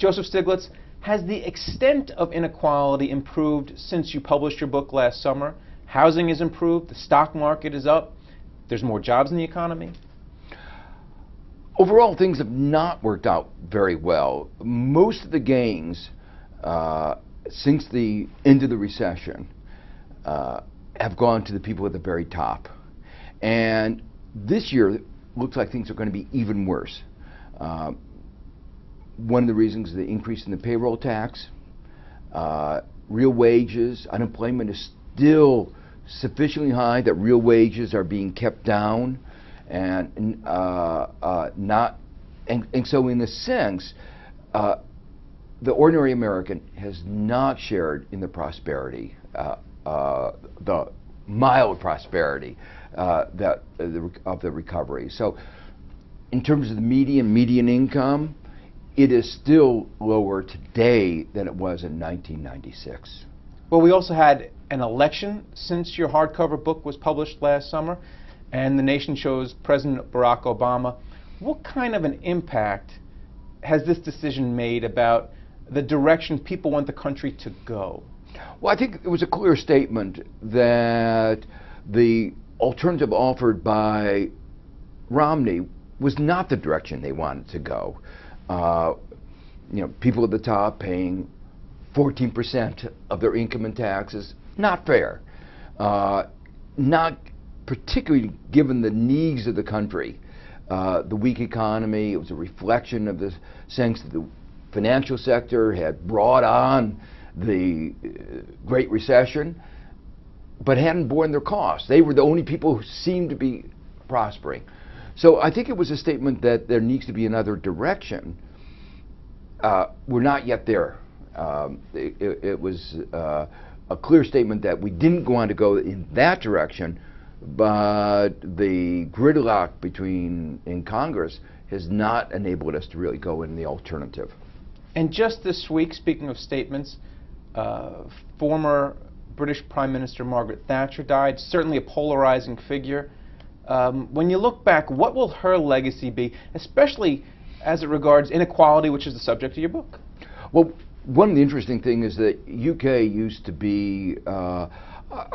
Joseph Stiglitz, has the extent of inequality improved since you published your book last summer? Housing has improved, the stock market is up, there's more jobs in the economy? Overall, things have not worked out very well. Most of the gains since the end of the recession have gone to the people at the very top. And this year, looks like things are going to be even worse. One of the reasons is the increase in the payroll tax, real wages, unemployment is still sufficiently high that real wages are being kept down, and so in a sense, the ordinary American has not shared in the prosperity, the mild prosperity of the recovery. So, in terms of the median income, it is still lower today than it was in 1996. Well, we also had an election since your hardcover book was published last summer, and the nation chose President Barack Obama. What kind of an impact has this decision made about the direction people want the country to go? Well, I think it was a clear statement that the alternative offered by Romney was not the direction they wanted to go. People at the top paying 14% of their income in taxes, not fair. Not particularly given the needs of the country. The weak economy, it was a reflection of the sense that the financial sector had brought on the Great Recession, but hadn't borne their costs. They were the only people who seemed to be prospering. So I think it was a statement that there needs to be another direction. We're not yet there. It was a clear statement that we didn't want to go in that direction, but the gridlock in Congress has not enabled us to really go in the alternative. And just this week, speaking of statements, former British Prime Minister Margaret Thatcher died, certainly a polarizing figure. When you look back, what will her legacy be, especially as it regards inequality, which is the subject of your book? Well, one of the interesting things is that UK used to be a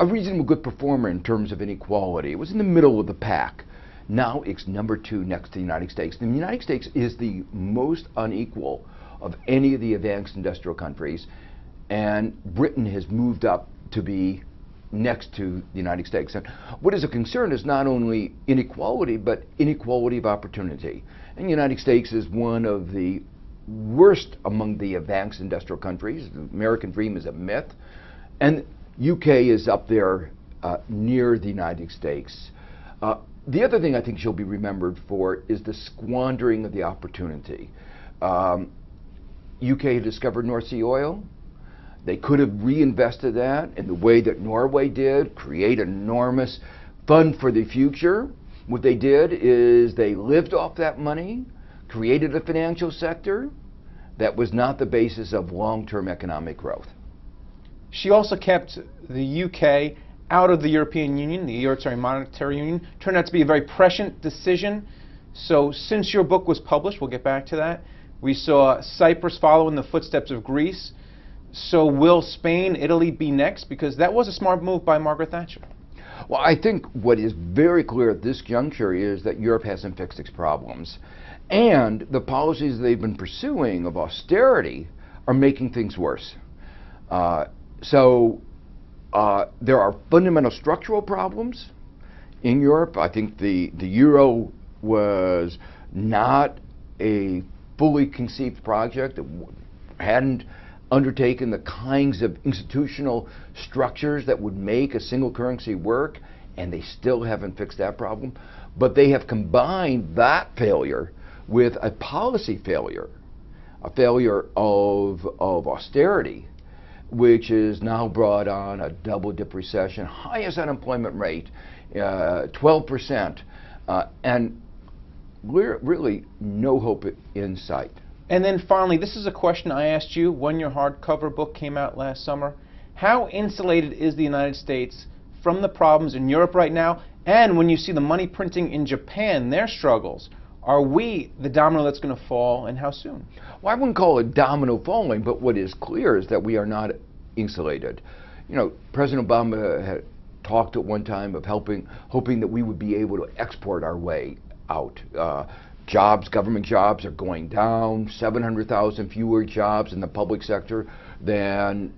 reasonably good performer in terms of inequality. It was in the middle of the pack. Now it's number 2 next to the United States. And the United States is the most unequal of any of the advanced industrial countries, and Britain has moved up to be next to the United States. And what is a concern is not only inequality, but inequality of opportunity. And the United States is one of the worst among the advanced industrial countries. The American dream is a myth. And UK is up there near the United States. The other thing I think she'll be remembered for is the squandering of the opportunity. UK had discovered North Sea oil. They could have reinvested that in the way that Norway did, create an enormous fund for the future. What they did is they lived off that money, created a financial sector that was not the basis of long-term economic growth. She also kept the UK out of the European Union, the European Monetary Union. Turned out to be a very prescient decision. So since your book was published, we'll get back to that, we saw Cyprus follow in the footsteps of Greece. So will Spain, Italy be next? Because that was a smart move by Margaret Thatcher. Well, I think what is very clear at this juncture is that Europe hasn't fixed its problems. And the policies they've been pursuing of austerity are making things worse. So there are fundamental structural problems in Europe. I think the euro was not a fully conceived project. It hadn't undertaken the kinds of institutional structures that would make a single currency work, and they still haven't fixed that problem. But they have combined that failure with a policy failure, a failure of austerity, which is now brought on a double-dip recession, highest unemployment rate, 12%, and really no hope in sight. And then finally, this is a question I asked you when your hardcover book came out last summer. How insulated is the United States from the problems in Europe right now? And when you see the money printing in Japan, their struggles, Are we the domino that's going to fall, and how soon? Well, I wouldn't call it domino falling, but what is clear is that we are not insulated. You know, President Obama had talked at one time of hoping that we would be able to export our way out. Jobs, government jobs are going down, 700,000 fewer jobs in the public sector than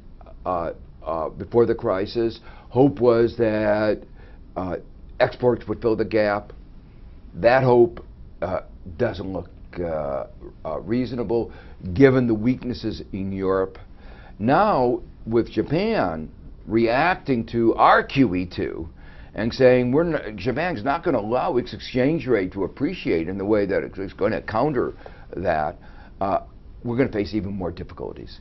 before the crisis. Hope was that exports would fill the gap. That hope doesn't look reasonable given the weaknesses in Europe. Now, with Japan reacting to our QE2 and saying Japan's not going to allow its exchange rate to appreciate in the way that it's going to counter that, we're going to face even more difficulties.